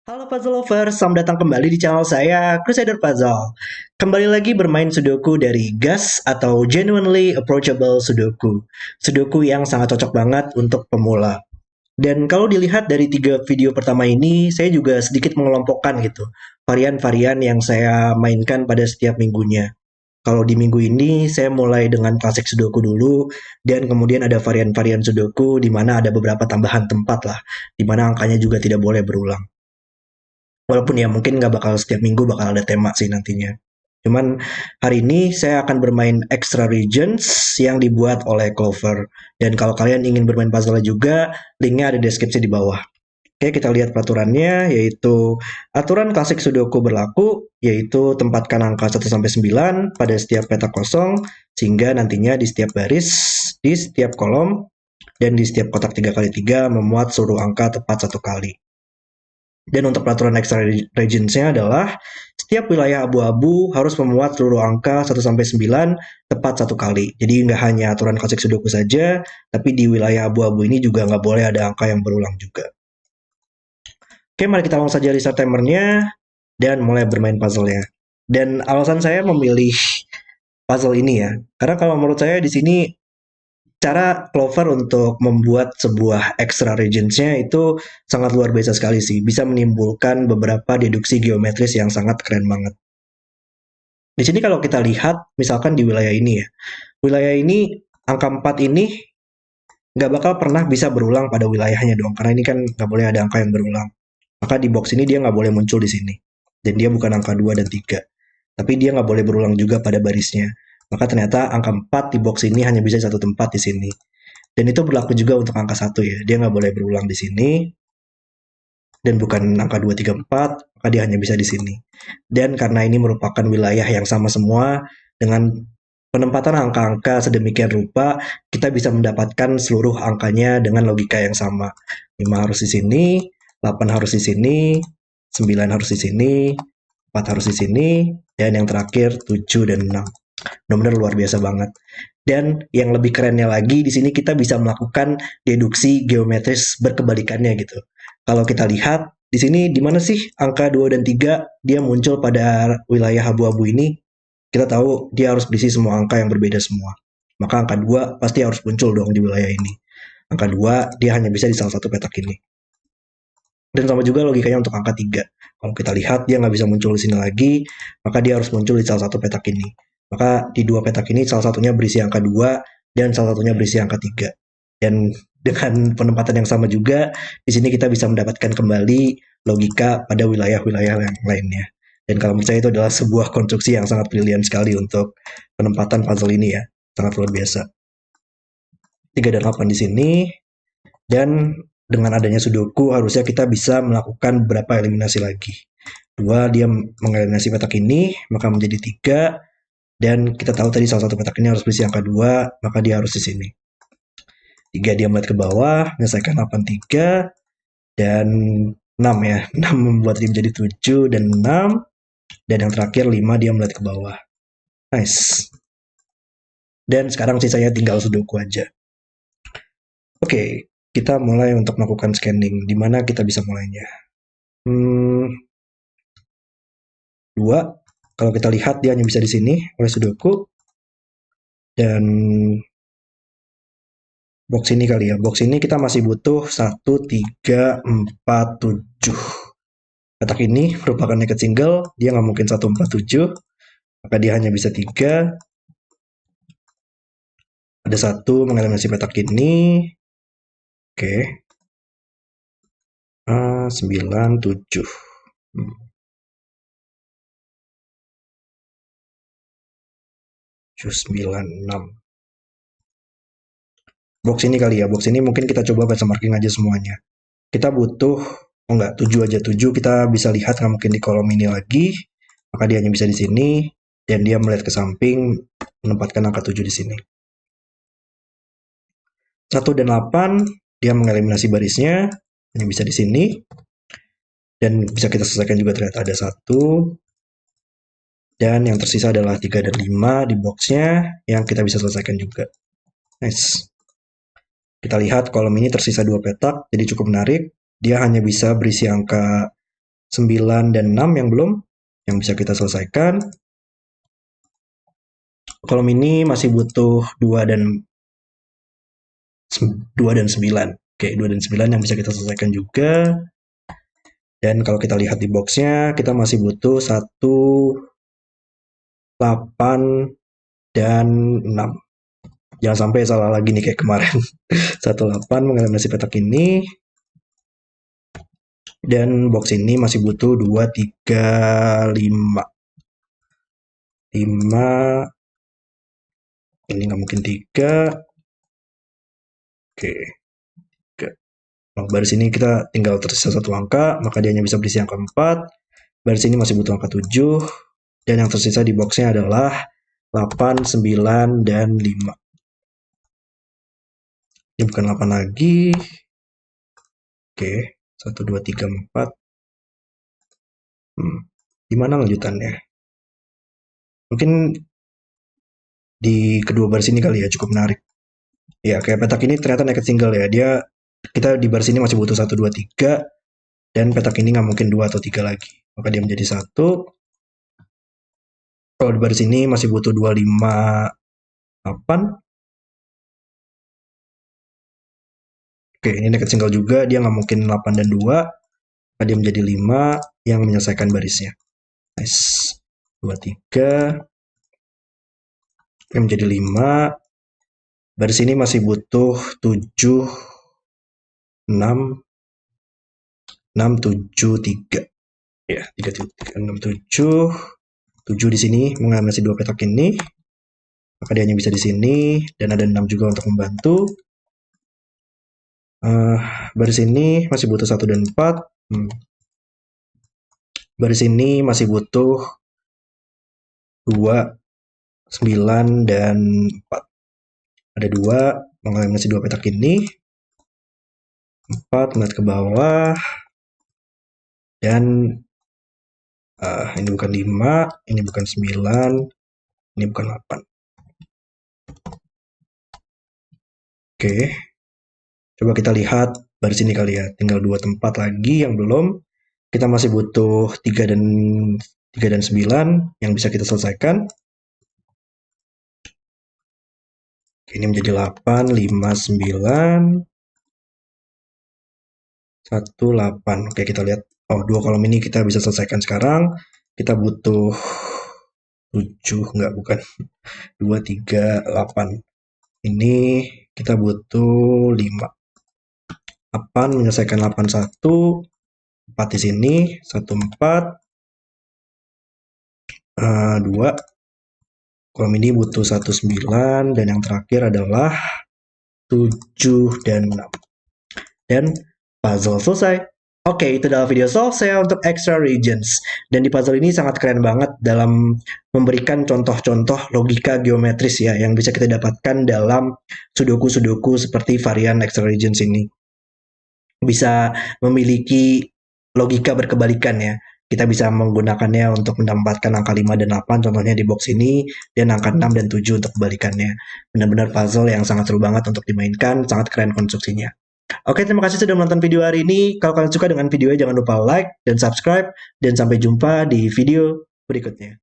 Halo puzzle lovers, selamat datang kembali di channel saya, Crusader Puzzle. Kembali lagi bermain Sudoku dari GAS atau Genuinely Approachable Sudoku. Sudoku yang sangat cocok banget untuk pemula. Dan kalau dilihat dari 3 video pertama ini, saya juga sedikit mengelompokkan gitu, varian-varian yang saya mainkan pada setiap minggunya. Kalau di minggu ini, saya mulai dengan klasik Sudoku dulu, dan kemudian ada varian-varian Sudoku di mana ada beberapa tambahan tempat lah, di mana angkanya juga tidak boleh berulang. Walaupun ya mungkin nggak bakal setiap minggu bakal ada tema sih nantinya. Cuman hari ini saya akan bermain Extra Regions yang dibuat oleh Clover. Dan kalau kalian ingin bermain puzzle juga, linknya ada di deskripsi di bawah. Oke, kita lihat peraturannya, yaitu aturan klasik Sudoku berlaku, yaitu tempatkan angka 1 sampai 9 pada setiap petak kosong, sehingga nantinya di setiap baris, di setiap kolom, dan di setiap kotak 3x3 memuat seluruh angka tepat 1 kali. Dan untuk peraturan extra regions-nya adalah setiap wilayah abu-abu harus memuat seluruh angka 1 sampai 9 tepat 1 kali. Jadi nggak hanya aturan klasik Sudoku saja, tapi di wilayah abu-abu ini juga nggak boleh ada angka yang berulang juga. Oke, mari kita langsung saja restart timernya dan mulai bermain puzzle-nya. Dan alasan saya memilih puzzle ini ya, karena kalau menurut saya di sini cara Clover untuk membuat sebuah extra regions-nya itu sangat luar biasa sekali sih. Bisa menimbulkan beberapa deduksi geometris yang sangat keren banget. Di sini kalau kita lihat, misalkan di wilayah ini ya. Wilayah ini, angka 4 ini nggak bakal pernah bisa berulang pada wilayahnya dong. Karena ini kan nggak boleh ada angka yang berulang. Maka di box ini dia nggak boleh muncul di sini. Dan dia bukan angka 2 dan 3. Tapi dia nggak boleh berulang juga pada barisnya. Maka ternyata angka 4 di box ini hanya bisa satu tempat di sini. Dan itu berlaku juga untuk angka 1 ya. Dia nggak boleh berulang di sini. Dan bukan angka 2, 3, 4, maka dia hanya bisa di sini. Dan karena ini merupakan wilayah yang sama semua, dengan penempatan angka-angka sedemikian rupa, kita bisa mendapatkan seluruh angkanya dengan logika yang sama. 5 harus di sini, 8 harus di sini, 9 harus di sini, 4 harus di sini, dan yang terakhir 7 dan 6. Benar-benar luar biasa banget. Dan yang lebih kerennya lagi, di sini kita bisa melakukan deduksi geometris berkebalikannya gitu. Kalau kita lihat, di sini di mana sih angka 2 dan 3 dia muncul pada wilayah abu-abu ini? Kita tahu dia harus berisi semua angka yang berbeda semua. Maka angka 2 pasti harus muncul dong di wilayah ini. Angka 2 dia hanya bisa di salah satu petak ini. Dan sama juga logikanya untuk angka 3. Kalau kita lihat dia nggak bisa muncul di sini lagi, maka dia harus muncul di salah satu petak ini. Maka di 2 petak ini salah satunya berisi angka 2 dan salah satunya berisi angka 3. Dan dengan penempatan yang sama juga, di sini kita bisa mendapatkan kembali logika pada wilayah-wilayah yang lainnya. Dan kalau menurut saya itu adalah sebuah konstruksi yang sangat brilian sekali untuk penempatan puzzle ini ya. Sangat luar biasa. 3 dan 8 di sini. Dan dengan adanya Sudoku harusnya kita bisa melakukan beberapa eliminasi lagi. 2 dia mengeliminasi petak ini, maka menjadi 3. Dan kita tahu tadi salah satu petak ini harus berisi angka 2, maka dia harus di sini. 3 dia melihat ke bawah, menyelesaikan 8, 3. Dan 6 ya, 6 membuat dia menjadi 7 dan 6. Dan yang terakhir 5 dia melihat ke bawah. Nice. Dan sekarang sisanya tinggal Sudoku aja. Oke, kita mulai untuk melakukan scanning. Di mana kita bisa mulainya? 2. Kalau kita lihat dia hanya bisa di sini oleh Sudoku. Dan box ini kali ya. Box ini kita masih butuh 1, 3, 4, 7. Petak ini merupakan naked single. Dia nggak mungkin 1, 4, 7. Maka dia hanya bisa 3. Ada 1 mengeliminasi petak ini. Oke. 9, 7. 9, 6. Box ini kali ya. Box ini mungkin kita coba baca marking aja semuanya. Kita butuh, oh enggak, 7 aja. 7 kita bisa lihat nggak mungkin di kolom ini lagi. Maka dia hanya bisa di sini. Dan dia melihat ke samping, menempatkan angka 7 di sini. 1 dan 8, dia mengeliminasi barisnya. Hanya bisa di sini. Dan bisa kita selesaikan juga ternyata ada 1. Dan yang tersisa adalah 3 dan 5 di boxnya yang kita bisa selesaikan juga. Nice. Kita lihat kolom ini tersisa 2 petak, jadi cukup menarik. Dia hanya bisa berisi angka 9 dan 6 yang belum, yang bisa kita selesaikan. Kolom ini masih butuh 2 dan 9. Oke, 2 dan 9 yang bisa kita selesaikan juga. Dan kalau kita lihat di boxnya, kita masih butuh 1, 8, dan 6. Jangan sampai salah lagi nih kayak kemarin. 18 mengeliminasi petak ini. Dan box ini masih butuh 2, 3, 5. 5. Ini nggak mungkin 3. Oke. Nah, baris ini kita tinggal tersisa 1 angka, maka dia hanya bisa berisi angka 4. Baris ini masih butuh angka 7. Dan yang tersisa di boxnya adalah 8, 9, dan 5. Ini bukan 8 lagi. Oke, 1, 2, 3, 4. Gimana lanjutannya? Mungkin di kedua baris ini kali ya, cukup menarik. Ya, kayak petak ini ternyata naked single ya. Kita di baris ini masih butuh 1, 2, 3. Dan petak ini nggak mungkin 2 atau 3 lagi. Maka dia menjadi 1. Kalau di baris ini masih butuh 2, 5, 8. Oke, ini naked single juga. Dia nggak mungkin 8 dan 2. Maka dia menjadi 5 yang menyelesaikan barisnya. Nice. 2, 3. Yang menjadi 5. Baris ini masih butuh 7, 6, 7, 3. Ya, 3, 6, 7. 7 di sini mengeliminasi 2 petak ini. Maka dia hanya bisa di sini. Dan ada 6 juga untuk membantu. Baris ini masih butuh 1 dan 4. Baris ini masih butuh 2, 9, dan 4. Ada 2 mengeliminasi 2 petak ini. 4 melihat ke bawah. Dan ini bukan 5, ini bukan 9, ini bukan 8. Oke. Coba kita lihat baris ini kali ya. Tinggal 2 tempat lagi yang belum. Kita masih butuh 3 dan 9 yang bisa kita selesaikan. Ini menjadi 8, 5, 9, 1, 8. Oke, kita lihat. Oh, 2 kolom ini kita bisa selesaikan sekarang. Kita butuh 7, enggak, bukan. 2, 3, 8. Ini kita butuh 5. 8 menyelesaikan 8, 1. 4 di sini. 1, 4. 2. Kolom ini butuh 1, 9. Dan yang terakhir adalah 7 dan 6. Dan puzzle selesai. Oke, itu adalah video solve saya untuk extra regions. Dan di puzzle ini sangat keren banget dalam memberikan contoh-contoh logika geometris ya, yang bisa kita dapatkan dalam sudoku-sudoku seperti varian extra regions ini. Bisa memiliki logika berkebalikan ya. Kita bisa menggunakannya untuk mendapatkan angka 5 dan 8, contohnya di box ini, dan angka 6 dan 7 untuk kebalikannya. Benar-benar puzzle yang sangat seru banget untuk dimainkan, sangat keren konstruksinya. Oke, terima kasih sudah menonton video hari ini. Kalau kalian suka dengan videonya, jangan lupa like dan subscribe. Dan sampai jumpa di video berikutnya.